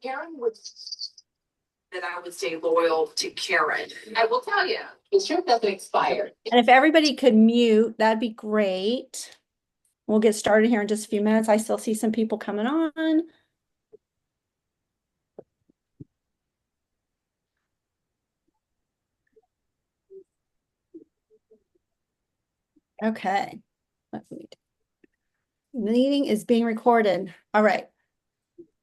Karen would that I would stay loyal to Karen. I will tell you, the shirt doesn't expire. And if everybody could mute, that'd be great. We'll get started here in just a few minutes. I still see some people coming on. Okay. Meeting is being recorded. All right.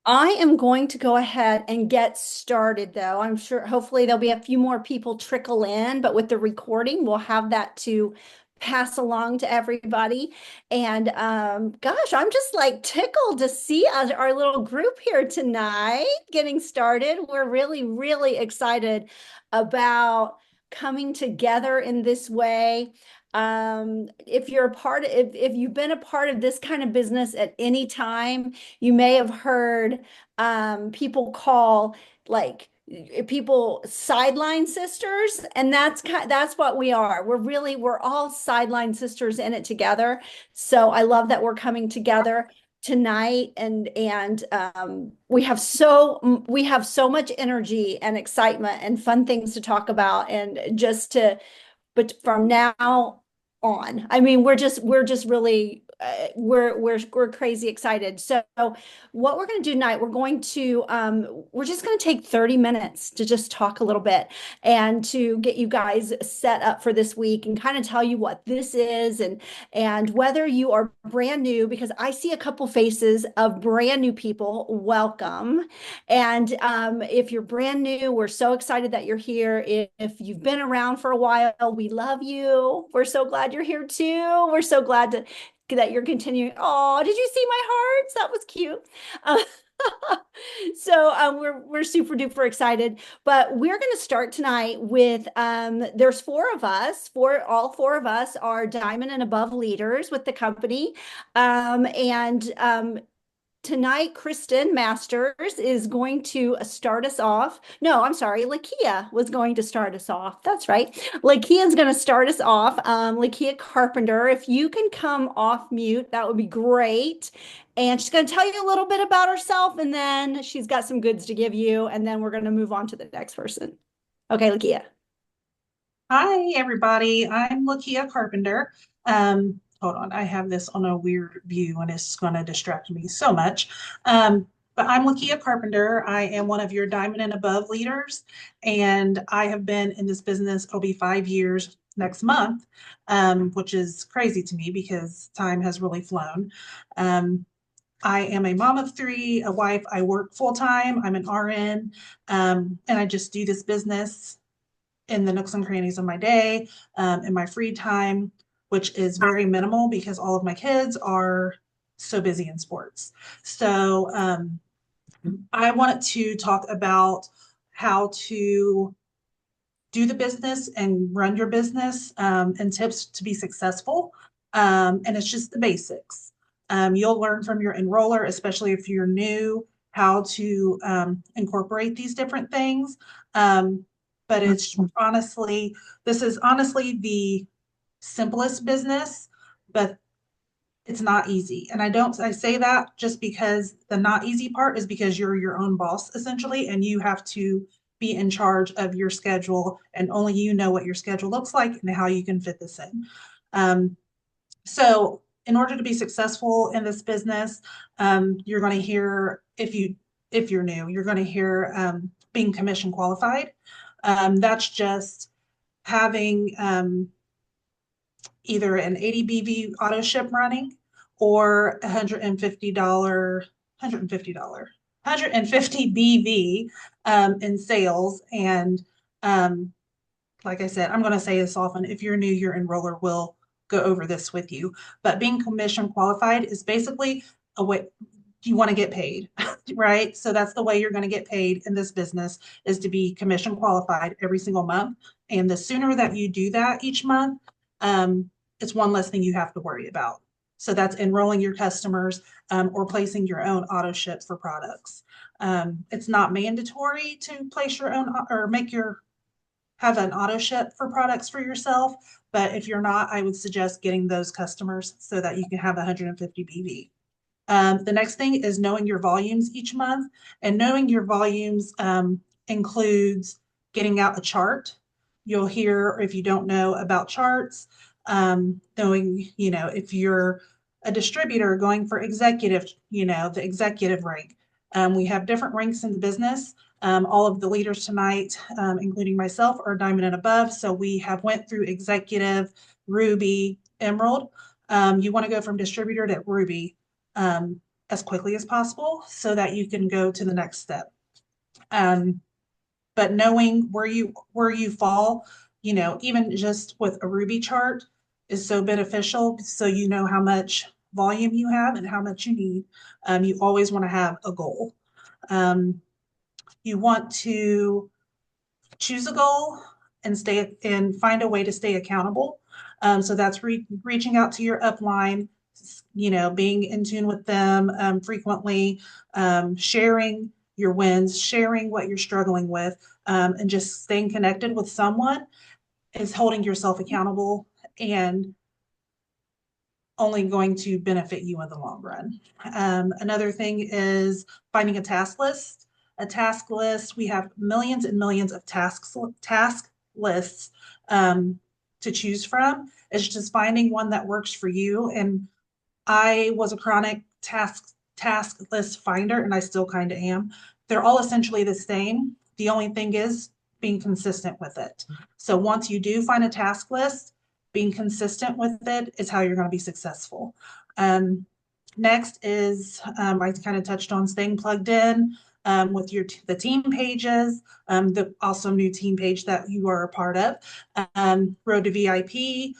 I am going to go ahead and get started though. I'm sure hopefully there'll be a few more people trickle in, but with the recording, we'll have that to pass along to everybody. And gosh, I'm just like tickled to see our little group here tonight getting started. We're really, really excited about coming together in this way. If you're a part of, if you've been a part of this kind of business at any time, you may have heard people call like people sideline sisters, and that's what we are. We're all sideline sisters in it together. So I love that we're coming together tonight, and we have so much energy and excitement and fun things to talk about, and but from now on, I mean, we're just really we're crazy excited. So what we're going to do tonight, we're just going to take 30 minutes to just talk a little bit and to get you guys set up for this week and kind of tell you what this is, and whether you are brand new, because I see a couple faces of brand new people, welcome. And if you're brand new, we're so excited that you're here. If you've been around for a while, we love you. We're so glad you're here too. We're so glad that you're continuing. Oh, did you see my hearts? That was cute. So we're super duper excited, but we're going to start tonight with there's all four of us are diamond and above leaders with the company, and tonight, Kristen Masters is going to start us off. No, I'm sorry. Lakia was going to start us off. That's right. Lakia is going to start us off. Lakia Carpenter, if you can come off mute, that would be great. And she's going to tell you a little bit about herself, and then she's got some goods to give you, and then we're going to move on to the next person. Okay, Lakia. Hi, everybody. I'm Lakia Carpenter. Hold on, I have this on a weird view and it's going to distract me so much. But I'm Lakia Carpenter. I am one of your diamond and above leaders, and I have been in this business. It'll be 5 years next month, which is crazy to me because time has really flown. I am a mom of three, a wife. I work full time. I'm an RN, and I just do this business in the nooks and crannies of my day, in my free time, which is very minimal because all of my kids are so busy in sports. So I wanted to talk about how to do the business and run your business, and tips to be successful. And it's just the basics. You'll learn from your enroller, especially if you're new, how to incorporate these different things. But this is honestly the simplest business, but it's not easy. And I say that just because the not easy part is because you're your own boss essentially, and you have to be in charge of your schedule, and only you know what your schedule looks like and how you can fit this in. So in order to be successful in this business, you're going to hear, if you're new, you're going to hear being commission qualified. That's just having either an 80 BV auto ship running or $150 BV in sales. And like I said, I'm going to say this often, if you're new, your enroller will go over this with you. But being commission qualified is basically a way you want to get paid, right? So that's the way you're going to get paid in this business, is to be commission qualified every single month. And the sooner that you do that each month, it's one less thing you have to worry about. So that's enrolling your customers, or placing your own auto ship for products. It's not mandatory to place your own or have an auto ship for products for yourself. But if you're not, I would suggest getting those customers so that you can have 150 BV. The next thing is knowing your volumes each month, and knowing your volumes includes getting out a chart. You'll hear, if you don't know about charts, knowing, if you're a distributor going for executive, the executive rank. We have different ranks in the business. All of the leaders tonight, including myself, are diamond and above. So we have went through executive, ruby, emerald. You want to go from distributor to ruby as quickly as possible so that you can go to the next step. But knowing where you fall, even just with a ruby chart is so beneficial. So you know how much volume you have and how much you need. You always want to have a goal. You want to choose a goal and find a way to stay accountable. So that's reaching out to your upline, being in tune with them frequently, sharing your wins, sharing what you're struggling with, and just staying connected with someone is holding yourself accountable and only going to benefit you in the long run. Another thing is finding a task list. A task list, we have millions and millions of task lists to choose from. It's just finding one that works for you. And I was a chronic task list finder, and I still kind of am. They're all essentially the same. The only thing is being consistent with it. So once you do find a task list, being consistent with it is how you're going to be successful. Next is I kind of touched on staying plugged in with the team pages, the also new team page that you are a part of, Road to VIP,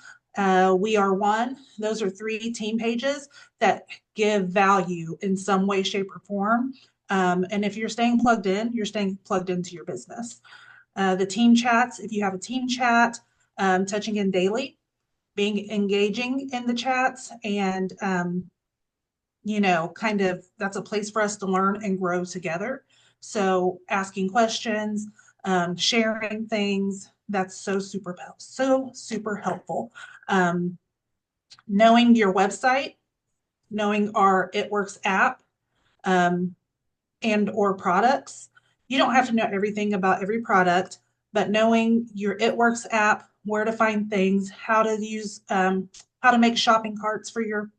We Are One. Those are 3 team pages that give value in some way, shape, or form. And if you're staying plugged in, you're staying plugged into your business. The team chats, if you have a team chat, touching in daily, being engaging in the chats, and kind of that's a place for us to learn and grow together. So asking questions, sharing things, that's so super helpful. Knowing your website, knowing our It Works app, and or products. You don't have to know everything about every product, but knowing your It Works app, where to find things, how to make shopping carts for your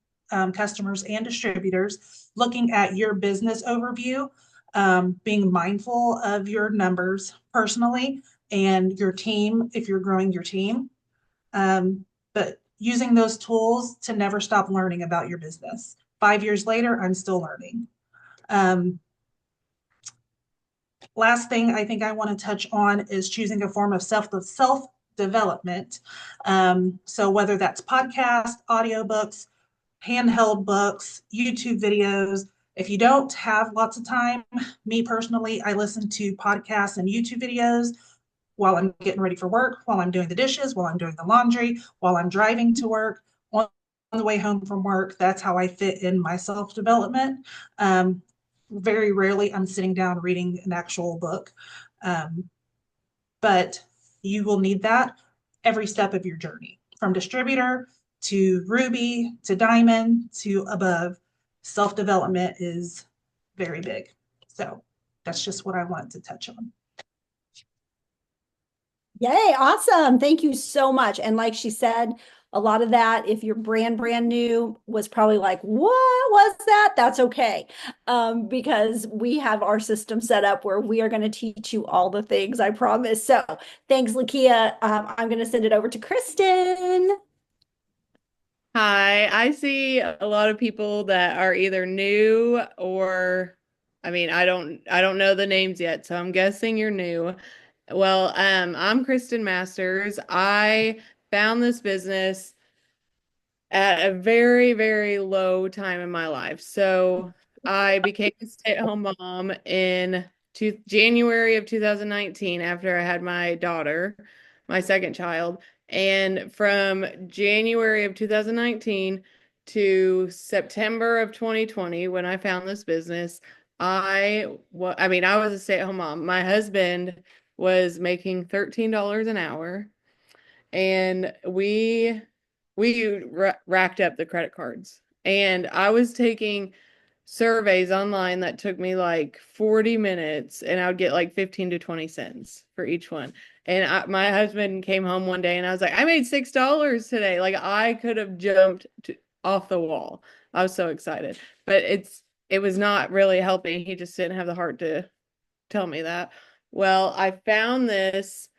customers and distributors, looking at your business overview, being mindful of your numbers personally and your team if you're growing your team, but using those tools to never stop learning about your business. 5 years later, I'm still learning. Last thing I think I want to touch on is choosing a form of self-development. So whether that's podcast, audiobooks, handheld books, YouTube videos. If you don't have lots of time, me personally, I listen to podcasts and YouTube videos while I'm getting ready for work, while I'm doing the dishes, while I'm doing the laundry, while I'm driving to work, on the way home from work. That's how I fit in my self-development. Very rarely I'm sitting down reading an actual book, but you will need that every step of your journey, from distributor to ruby to diamond to above. Self-development is very big. So that's just what I wanted to touch on. Yay, awesome. Thank you so much. And like she said, a lot of that, if you're brand new, was probably like, what was that? That's okay. Because we have our system set up where we are going to teach you all the things, I promise. So thanks, Lakia. I'm going to send it over to Kristen. Hi, I see a lot of people that are either new or I don't know the names yet, so I'm guessing you're new. Well, I'm Kristen Masters. I found this business at a very, very low time in my life. So I became a stay-at-home mom in January of 2019 after I had my daughter, my second child. And from January of 2019 to September of 2020, when I found this business, I was a stay-at-home mom. My husband was making $13 an hour, and we racked up the credit cards. And I was taking surveys online that took me like 40 minutes, and I would get like 15 to 20 cents for each one. And my husband came home one day and I was like, I made $6 today. Like I could have jumped off the wall. I was so excited, but it was not really helping. He just didn't have the heart to tell me that. Well, I found this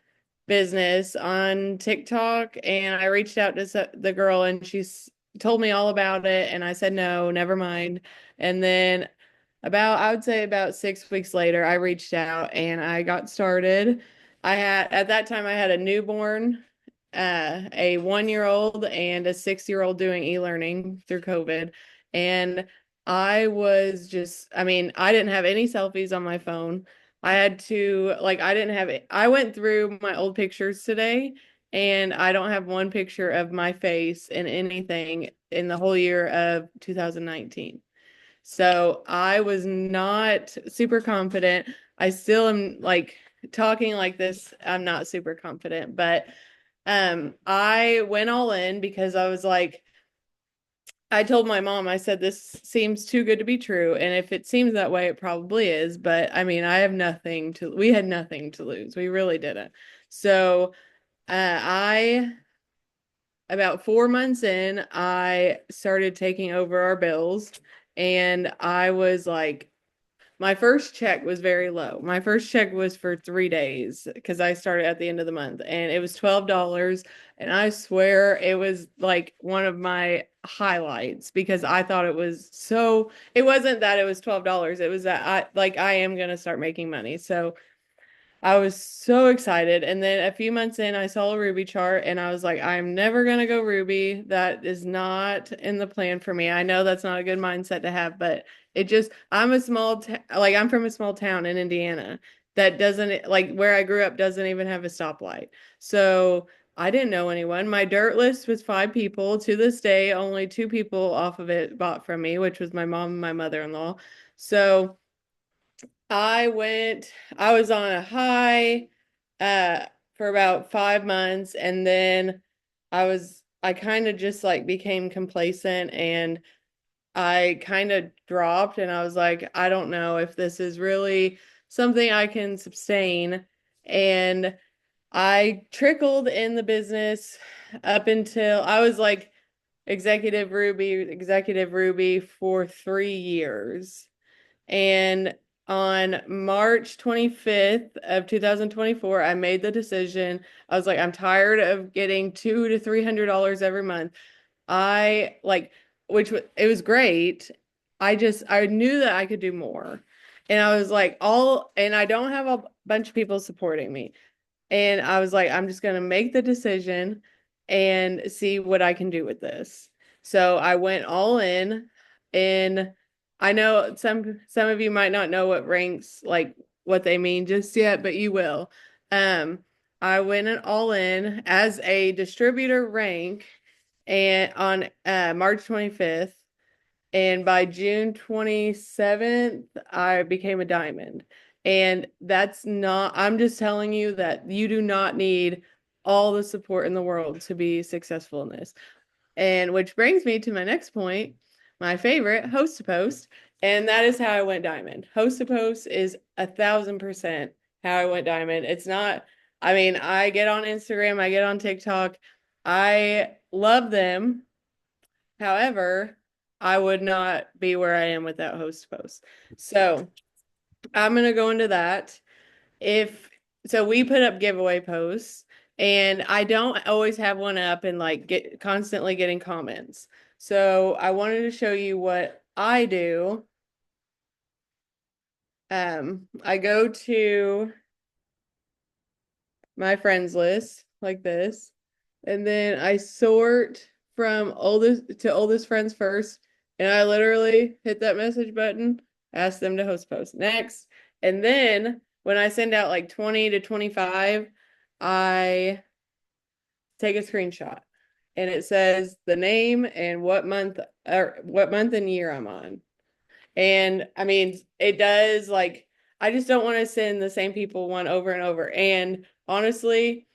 business on TikTok and I reached out to the girl and she's told me all about it. And I said, no, never mind. And then I would say about 6 weeks later, I reached out and I got started. At that time, I had a newborn, a 1-year-old and a 6-year-old doing e-learning through COVID. And I mean, I didn't have any selfies on my phone. I had to, like, I didn't have it. I went through my old pictures today and I don't have one picture of my face in anything in the whole year of 2019. So I was not super confident. I still am like talking like this. I'm not super confident, but I went all in because I was like, I told my mom, I said, this seems too good to be true. And if it seems that way, it probably is. But I mean, we had nothing to lose. We really didn't. So about 4 months in, I started taking over our bills. And I was like, my first check was very low. My first check was for 3 days because I started at the end of the month and it was $12. And I swear it was like one of my highlights because I thought it wasn't that it was $12. It was that I am going to start making money. So I was so excited. And then a few months in, I saw a Ruby chart and I was like, I'm never going to go Ruby. That is not in the plan for me. I know that's not a good mindset to have, but I'm from a small town in Indiana that doesn't, like where I grew up doesn't even have a stoplight. So I didn't know anyone. My dirt list was 5 people. To this day, only 2 people off of it bought from me, which was my mom and my mother-in-law. So I was on a high for about 5 months and then I kind of just like became complacent and I kind of dropped and I was like, I don't know if this is really something I can sustain. And I trickled in the business up until I was like executive Ruby for 3 years. And on March 25th of 2024, I made the decision. I was like, I'm tired of getting $200 to $300 every month. I like, it was great. I knew that I could do more. And I was like, and I don't have a bunch of people supporting me. And I was like, I'm just going to make the decision and see what I can do with this. So I went all in and I know some of you might not know what ranks, like what they mean just yet, but you will. I went all in as a distributor rank and on March 25th. And by June 27th, I became a diamond. And I'm just telling you that you do not need all the support in the world to be successful in this. And which brings me to my next point, my favorite, host to post. And that is how I went diamond. Host to post is 1,000% how I went diamond. It's not, I mean, I get on Instagram, I get on TikTok. I love them. However, I would not be where I am without host to post. So I'm going to go into that. So we put up giveaway posts and I don't always have one up and like constantly getting comments. So I wanted to show you what I do. I go to my friends list like this, and then I sort from oldest to oldest friends first, and I literally hit that message button, ask them to host post next. And then when I send out like 20 to 25, I take a screenshot and it says the name and what month and year I'm on. And I mean, it does like, I just don't want to send the same people one over and over. And honestly,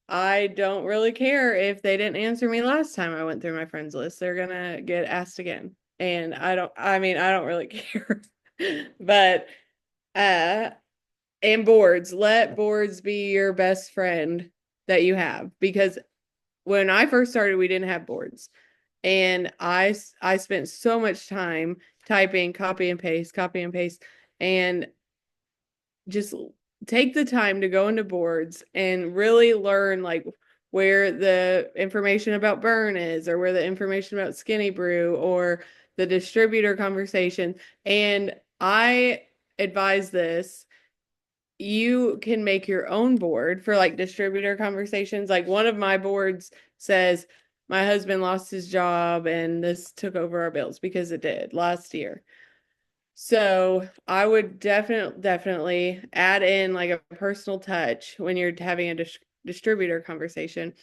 I don't really care if they didn't answer me last time I went through my friends list. They're gonna get asked again. and I don't really care. But and boards, let boards be your best friend that you have, because when I first started, we didn't have boards. And I spent so much time typing, copy and paste, and just take the time to go into boards and really learn like where the information about burn is, or where the information about skinny brew, or the distributor conversation. And I advise this. You can make your own board for like distributor conversations. Like one of my boards says, my husband lost his job and this took over our bills, because it did last year. So I would definitely add in like a personal touch when you're having a distributor conversation.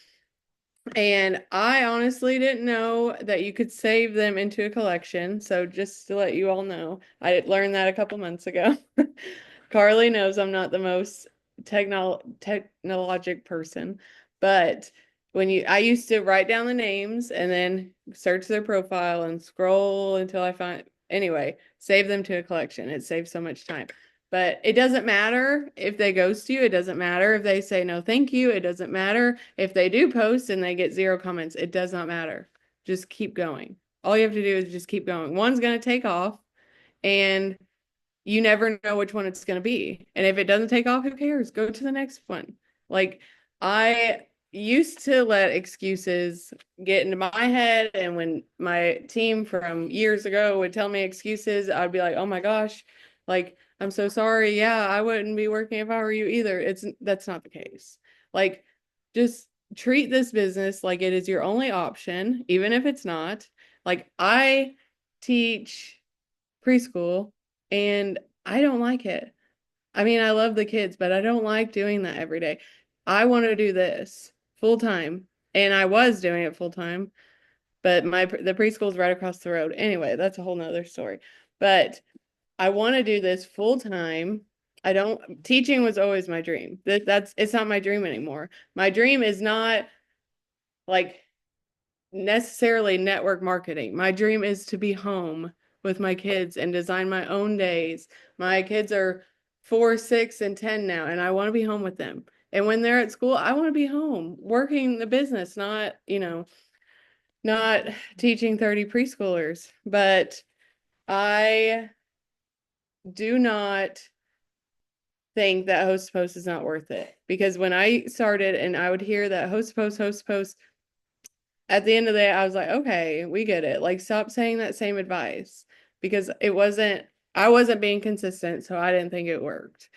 And I honestly didn't know that you could save them into a collection. So just to let you all know, I learned that a couple months ago. Carly knows I'm not the most technologic person, but I used to write down the names and then search their profile and scroll until I find, anyway, save them to a collection. It saves so much time. But it doesn't matter if they ghost you. It doesn't matter if they say no, thank you. It doesn't matter if they do post and they get 0 comments. It does not matter. Just keep going. All you have to do is just keep going. One's going to take off, and you never know which one it's going to be. And if it doesn't take off, who cares? Go to the next one. Like, I used to let excuses get into my head. And when my team from years ago would tell me excuses, I'd be like, oh my gosh, like, I'm so sorry. Yeah, I wouldn't be working if I were you either. That's not the case. Like, just treat this business like it is your only option, even if it's not. Like, I teach preschool and I don't like it. I mean, I love the kids, but I don't like doing that every day. I want to do this full time, and I was doing it full time, but the preschool's right across the road. Anyway, that's a whole nother story. But I want to do this full time. Teaching was always my dream. It's not my dream anymore. My dream is not like necessarily network marketing. My dream is to be home with my kids and design my own days. My kids are 4, 6, and 10 now, and I want to be home with them. And when they're at school, I want to be home working the business, not teaching 30 preschoolers. But I do not think that host post is not worth it, because when I started and I would hear that host post, at the end of the day, I was like, okay, we get it. Like, stop saying that same advice, because I wasn't being consistent, so I didn't think it worked.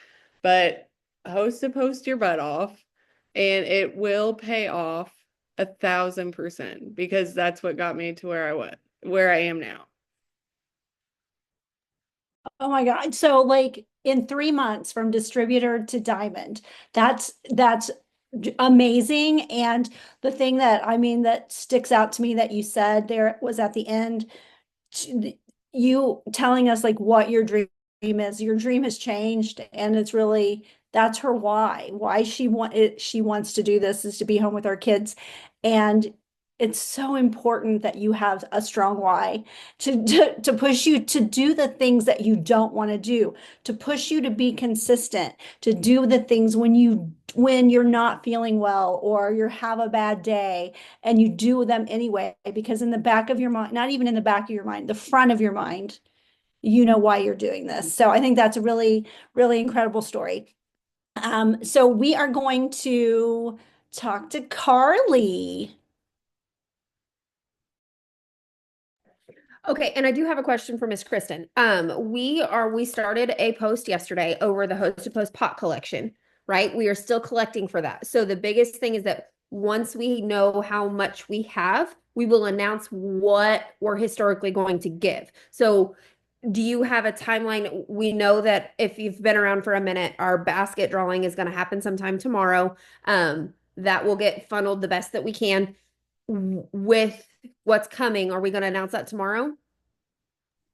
But host to post your butt off, and it will pay off 1,000%, because that's what got me to where I am now. Oh my God. So like in 3 months from distributor to diamond, that's amazing. And the thing that that sticks out to me that you said there was at the end, you telling us like what your dream is. Your dream has changed, and it's really that's her why she wants to do this is to be home with our kids. And it's so important that you have a strong why to push you to do the things that you don't want to do, to push you to be consistent, to do the things when you're not feeling well or you have a bad day, and you do them anyway, because in the back of your mind, not even in the back of your mind, the front of your mind, you know why you're doing this. So I think that's a really, really incredible story. So we are going to talk to Carly. Okay, and I do have a question for Miss Kristen. We started a post yesterday over the hosted post pot collection, right? We are still collecting for that. So the biggest thing is that once we know how much we have, we will announce what we're historically going to give. So do you have a timeline? We know that if you've been around for a minute, our basket drawing is going to happen sometime tomorrow. That will get funneled the best that we can. With what's coming, are we going to announce that tomorrow?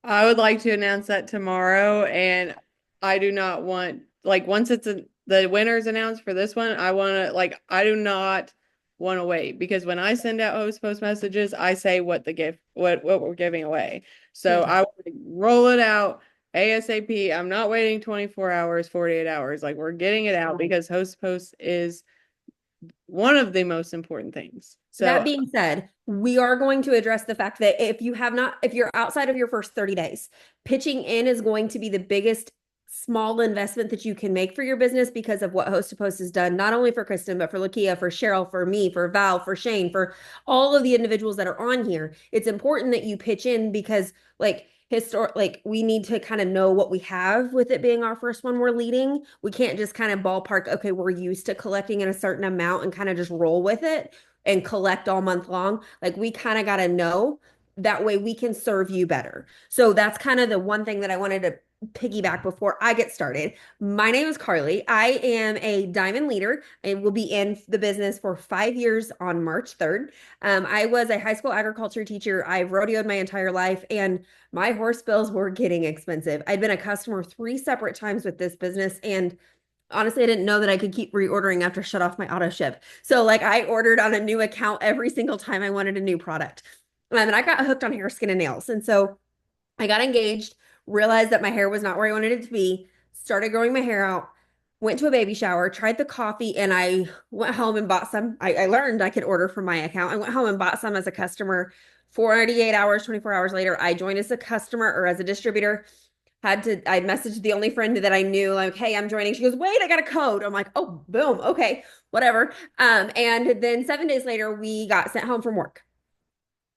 I would like to announce that tomorrow, and I do not want, like, once the winner's announced for this one, I want to, like, I do not want to wait, because when I send out host post messages, I say what we're giving away. So Yeah. I would roll it out ASAP. I'm not waiting 24 hours, 48 hours. Like, we're getting it out because host post is one of the most important things. That So being said, we are going to address the fact that if you're outside of your first 30 days, pitching in is going to be the biggest small investment that you can make for your business because of what Host to Post has done, not only for Kristen, but for Lakia, for Cheryl, for me, for Val, for Shane, for all of the individuals that are on here. It's important that you pitch in because we need to kind of know what we have with it being our first one we're leading. We can't just kind of ballpark, okay, we're used to collecting in a certain amount and kind of just roll with it and collect all month long. Like, we kind of got to know, that way we can serve you better. So that's kind of the one thing that I wanted to piggyback before I get started. My name is Carly. I am a diamond leader and will be in the business for 5 years on March 3rd. I was a high school agriculture teacher. I've rodeoed my entire life, and my horse bills were getting expensive. I'd been a customer 3 separate times with this business, and honestly, I didn't know that I could keep reordering after shut off my auto ship. So like, I ordered on a new account every single time I wanted a new product. And I got hooked on hair, skin, and nails. And so I got engaged, realized that my hair was not where I wanted it to be, started growing my hair out, went to a baby shower, tried the coffee, and I went home and bought some. I learned I could order from my account. I went home and bought some as a customer. 48 hours, 24 hours later, I joined as a customer or as a distributor. I messaged the only friend that I knew, like, hey, I'm joining. She goes, wait, I got a code. I'm like, oh, boom. Okay, whatever. And then 7 days later, we got sent home from work.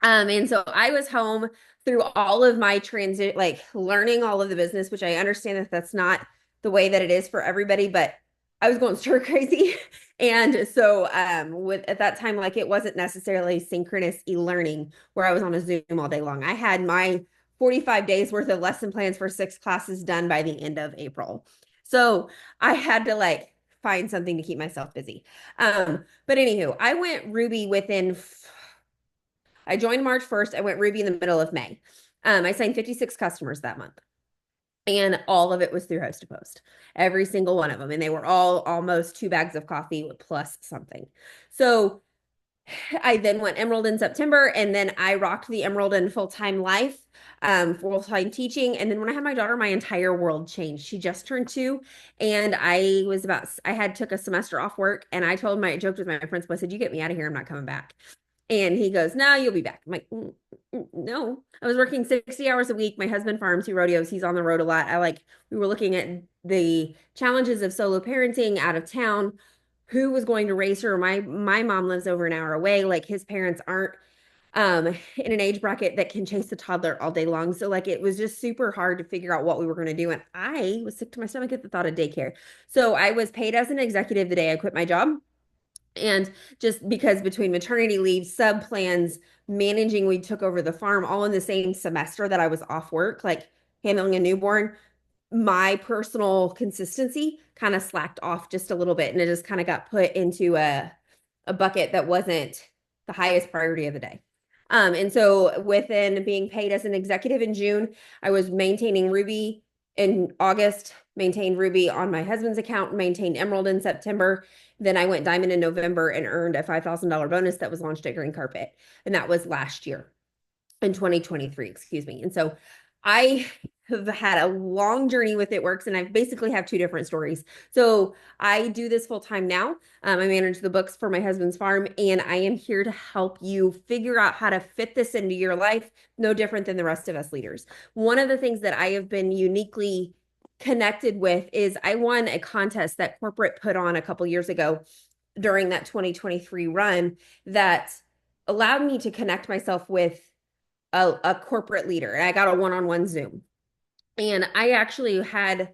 And so I was home through all of my transit, like learning all of the business, which I understand that that's not the way that it is for everybody, but I was going stir crazy. And so at that time, like, it wasn't necessarily synchronous e-learning where I was on a Zoom all day long. I had my 45 days worth of lesson plans for 6 classes done by the end of April. So I had to like find something to keep myself busy. But anywho, I joined March 1st. I went Ruby in the middle of May. I signed 56 customers that month. And all of it was through Host to Post, every single one of them. And they were all almost 2 bags of coffee plus something. So I then went Emerald in September, and then I rocked the Emerald in full-time life, full-time teaching. And then when I had my daughter, my entire world changed. She just turned 2, and I had took a semester off work, and I joked with my principal, I said, you get me out of here, I'm not coming back. And he goes, no, you'll be back. I'm like, no. I was working 60 hours a week. My husband farms, he rodeos, he's on the road a lot. We were looking at the challenges of solo parenting out of town. Who was going to raise her? My mom lives over an hour away. Like, his parents aren't in an age bracket that can chase the toddler all day long. So like, it was just super hard to figure out what we were going to do. And I was sick to my stomach at the thought of daycare. So I was paid as an executive the day I quit my job. And just because between maternity leave, sub plans, managing, we took over the farm all in the same semester that I was off work, like handling a newborn, my personal consistency kind of slacked off just a little bit. And it just kind of got put into a bucket that wasn't the highest priority of the day. And so within being paid as an executive in June, I was maintaining Ruby in August, maintained Ruby on my husband's account, maintained Emerald in September. Then I went Diamond in November and earned a $5,000 bonus that was launched at Green Carpet. And that was last year in 2023, excuse me. And so I have had a long journey with It Works, and I basically have 2 different stories. So I do this full time now. I manage the books for my husband's farm, and I am here to help you figure out how to fit this into your life, no different than the rest of us leaders. One of the things that I have been uniquely connected with is I won a contest that corporate put on a couple years ago during that 2023 run that allowed me to connect myself with a corporate leader. And I got a one-on-one Zoom. And I actually had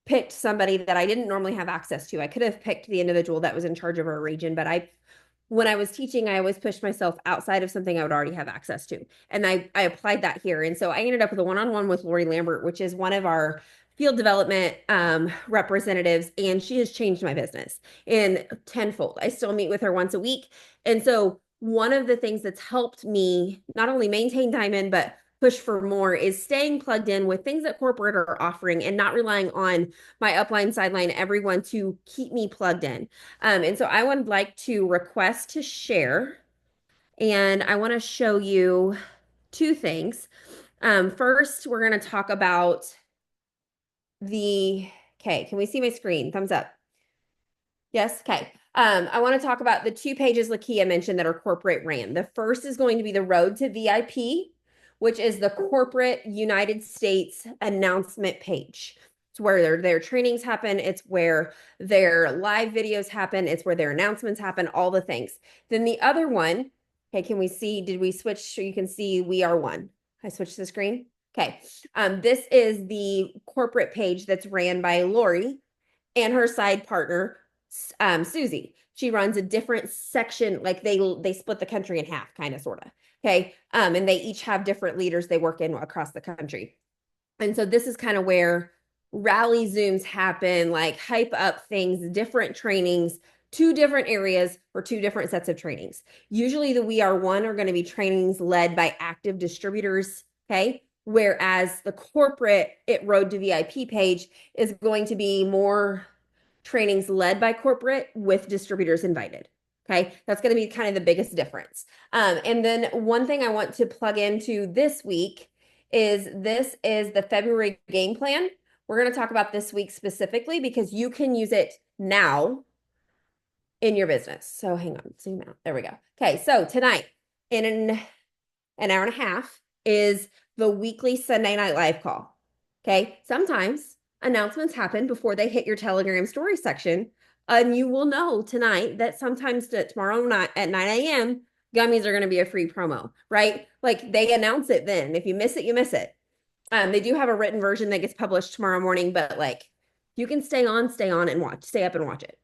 picked somebody that I didn't normally have access to. I could have picked the individual that was in charge of our region, but when I was teaching, I always pushed myself outside of something I would already have access to. And I applied that here. And so I ended up with a one-on-one with Lori Lambert, which is one of our field development representatives. And she has changed my business in tenfold. I still meet with her once a week. And so one of the things that's helped me not only maintain Diamond, but push for more is staying plugged in with things that corporate are offering and not relying on my upline, sideline, everyone to keep me plugged in. And so I would like to request to share, and I want to show you two things. First, we're going to talk about okay, can we see my screen? Thumbs up. Yes, okay. I want to talk about the 2 pages Lakia mentioned that are corporate ran. The first is going to be the Road to VIP, which is the corporate United States announcement page. It's where their trainings happen. It's where their live videos happen. It's where their announcements happen, all the things. Then the other one, okay, can we see, did we switch so you can see we are one? I switched the screen. Okay. This is the corporate page that's ran by Lori and her side partner, Susie. She runs a different section, like they split the country in half, kind of, sort of. Okay. And they each have different leaders they work in across the country. And so this is kind of where rally Zooms happen, like hype up things, different trainings, 2 different areas for 2 different sets of trainings. Usually the We Are One are going to be trainings led by active distributors. Okay. Whereas the corporate Road to VIP page is going to be more trainings led by corporate with distributors invited. Okay, that's going to be kind of the biggest difference. And then one thing I want to plug into this week is the February game plan. We're going to talk about this week specifically because you can use it now in your business. So hang on, zoom out. There we go. Okay, so tonight in an hour and a half is the weekly Sunday Night Live call. Okay, sometimes announcements happen before they hit your Telegram story section. And you will know tonight that sometimes tomorrow night at 9 a.m., gummies are going to be a free promo, right? Like they announce it then. If you miss it, you miss it. They do have a written version that gets published tomorrow morning, but like you can stay on and watch, stay up and watch it.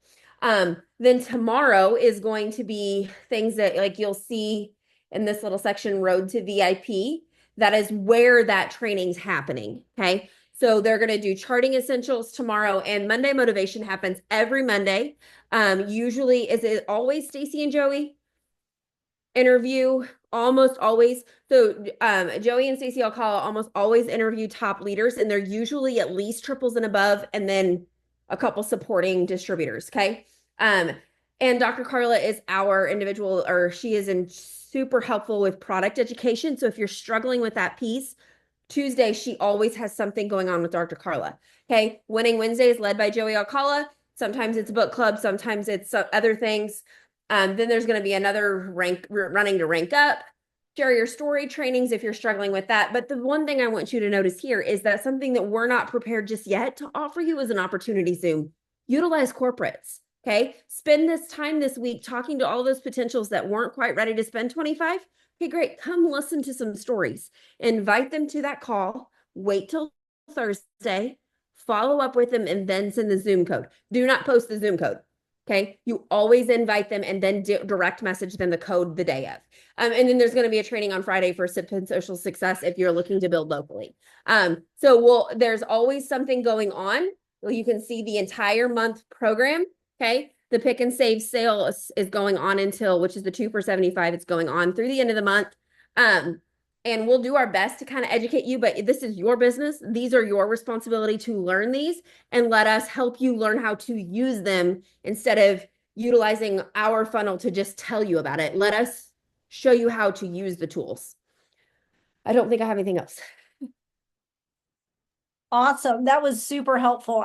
Then tomorrow is going to be things that like you'll see in this little section, Road to VIP. That is where that training's happening. Okay. So they're going to do charting essentials tomorrow, and Monday motivation happens every Monday. Usually, is it always Stacy and Joey interview? Almost always. So Joey and Stacy Alcala almost always interview top leaders, and they're usually at least triples and above, and then a couple supporting distributors. Okay. And Dr. Carla is our individual, or she is super helpful with product education. So if you're struggling with that piece, Tuesday, she always has something going on with Dr. Carla. Okay. Winning Wednesday is led by Joey Alcala. Sometimes it's book club. Sometimes it's other things. Then there's going to be another running to rank up. Share your story trainings if you're struggling with that. But the one thing I want you to notice here is that something that we're not prepared just yet to offer you is an opportunity Zoom. Utilize corporates. Okay. Spend this time this week talking to all those potentials that weren't quite ready to spend 25. Okay, great. Come listen to some stories. Invite them to that call. Wait till Thursday. Follow up with them and then send the Zoom code. Do not post the Zoom code. Okay. You always invite them and then direct message them the code the day of. And then there's going to be a training on Friday for SIP and social success if you're looking to build locally. There's always something going on. You can see the entire month program. Okay. The pick and save sale is going on until, which is the 2 for $75. It's going on through the end of the month. And we'll do our best to kind of educate you, but this is your business. These are your responsibility to learn these and let us help you learn how to use them instead of utilizing our funnel to just tell you about it. Let us show you how to use the tools. I don't think I have anything else. Awesome. That was super helpful.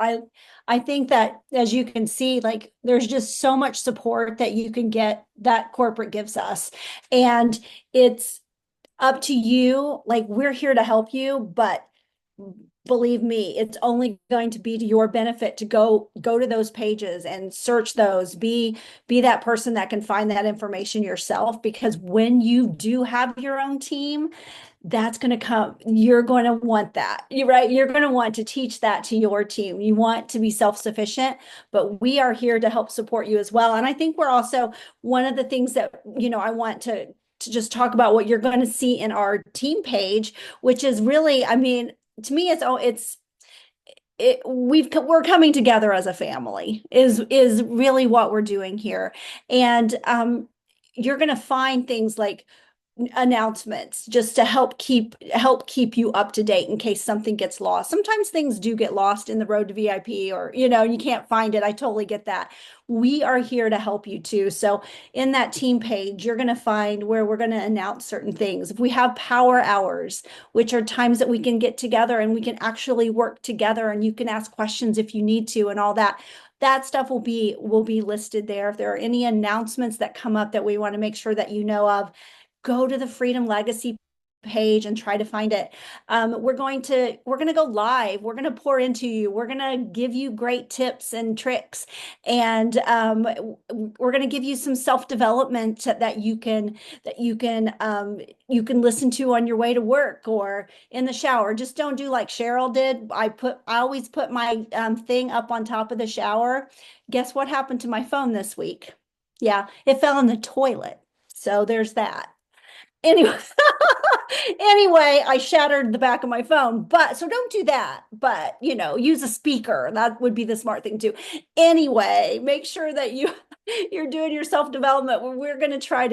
I think that as you can see, like there's just so much support that you can get that corporate gives us. And it's up to you. Like we're here to help you, but believe me, it's only going to be to your benefit to go to those pages and search those. Be that person that can find that information yourself, because when you do have your own team, that's going to come. You're going to want that. You're right. You're going to want to teach that to your team. You want to be self-sufficient, but we are here to help support you as well. And I think we're also one of the things that, I want to just talk about what you're going to see in our team page, which is really, I mean, to me, we're coming together as a family is really what we're doing here. And you're going to find things like announcements just to help keep you up to date in case something gets lost. Sometimes things do get lost in the road to VIP, or you can't find it. I totally get that. We are here to help you too. So in that team page, you're going to find where we're going to announce certain things. If we have power hours, which are times that we can get together and we can actually work together, and you can ask questions if you need to and all that. That stuff will be listed there. If there are any announcements that come up that we want to make sure that you know of, go to the Freedom Legacy page and try to find it. We're going to go live. We're going to pour into you. We're going to give you great tips and tricks, and we're going to give you some self-development that you can listen to on your way to work or in the shower. Just don't do like Cheryl did. I always put my thing up on top of the shower. Guess what happened to my phone this week? Yeah, it fell in the toilet. So there's that. Anyway, I shattered the back of my phone, so don't do that. But, use a speaker. That would be the smart thing too. Anyway, make sure that you're doing your self-development. We're not going to try.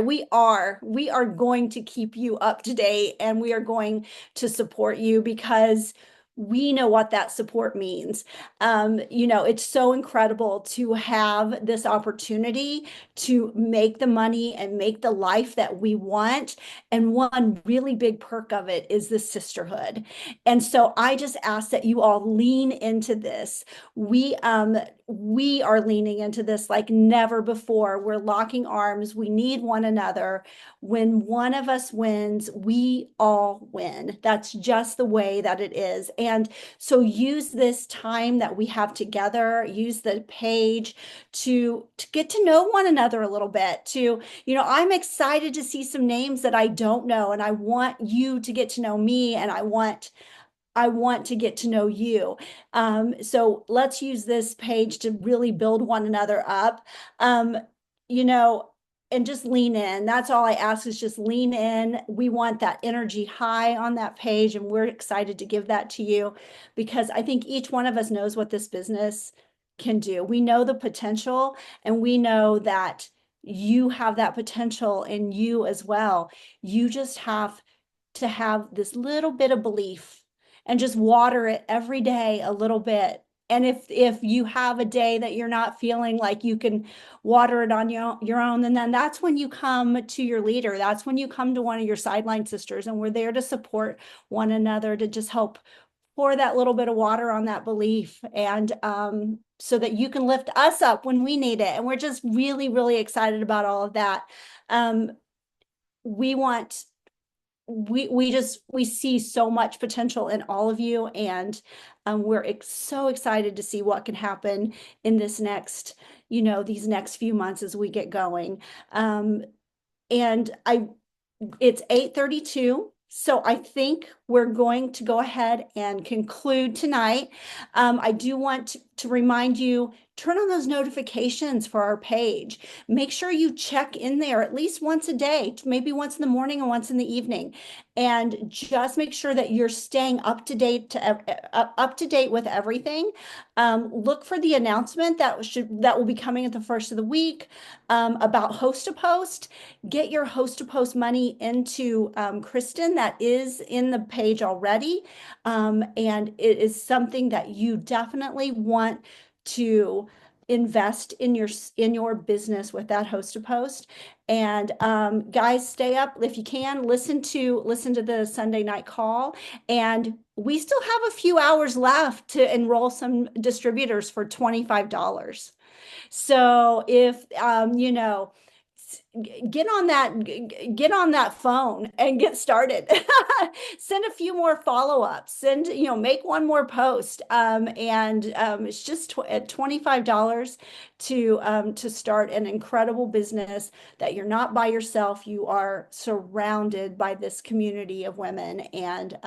We are going to keep you up to date, and we are going to support you because we know what that support means. It's so incredible to have this opportunity to make the money and make the life that we want. And one really big perk of it is the sisterhood. And so I just ask that you all lean into this. We are leaning into this like never before. We're locking arms. We need one another. When one of us wins, we all win. That's just the way that it is. And so use this time that we have together, use the page to get to know one another a little bit. I'm excited to see some names that I don't know, and I want you to get to know me, and I want to get to know you. So let's use this page to really build one another up, and just lean in. That's all I ask, is just lean in. We want that energy high on that page, and we're excited to give that to you because I think each one of us knows what this business can do. We know the potential, and we know that you have that potential in you as well. You just have to have this little bit of belief and just water it every day a little bit. And if you have a day that you're not feeling like you can water it on your own, then that's when you come to your leader. That's when you come to one of your sideline sisters, and we're there to support one another, to just help pour that little bit of water on that belief, and so that you can lift us up when we need it. And we're just really, really excited about all of that. We see so much potential in all of you, and we're so excited to see what can happen in these next few months as we get going. It's 8:32. So I think we're going to go ahead and conclude tonight. I do want to remind you, turn on those notifications for our page. Make sure you check in there at least once a day, maybe once in the morning and once in the evening. And just make sure that you're staying up to date with everything. Look for the announcement that will be coming at the first of the week about host to post. Get your host to post money into Kristen. That is in the page already. And it is something that you definitely want to invest in your business with that host to post. And guys, stay up if you can. Listen to the Sunday night call, and we still have a few hours left to enroll some distributors for $25. So if get on that phone and get started. Send a few more follow-ups, make one more post. It's just at $25 to start an incredible business that you're not by yourself. You are surrounded by this community of women, and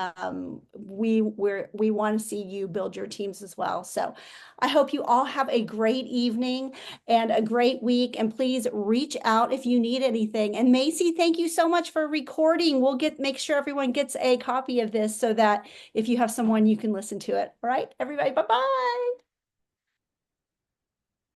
we want to see you build your teams as well. So I hope you all have a great evening and a great week, and please reach out if you need anything. And Macy, thank you so much for recording. We'll make sure everyone gets a copy of this so that if you have someone, you can listen to it. All right, everybody, bye-bye.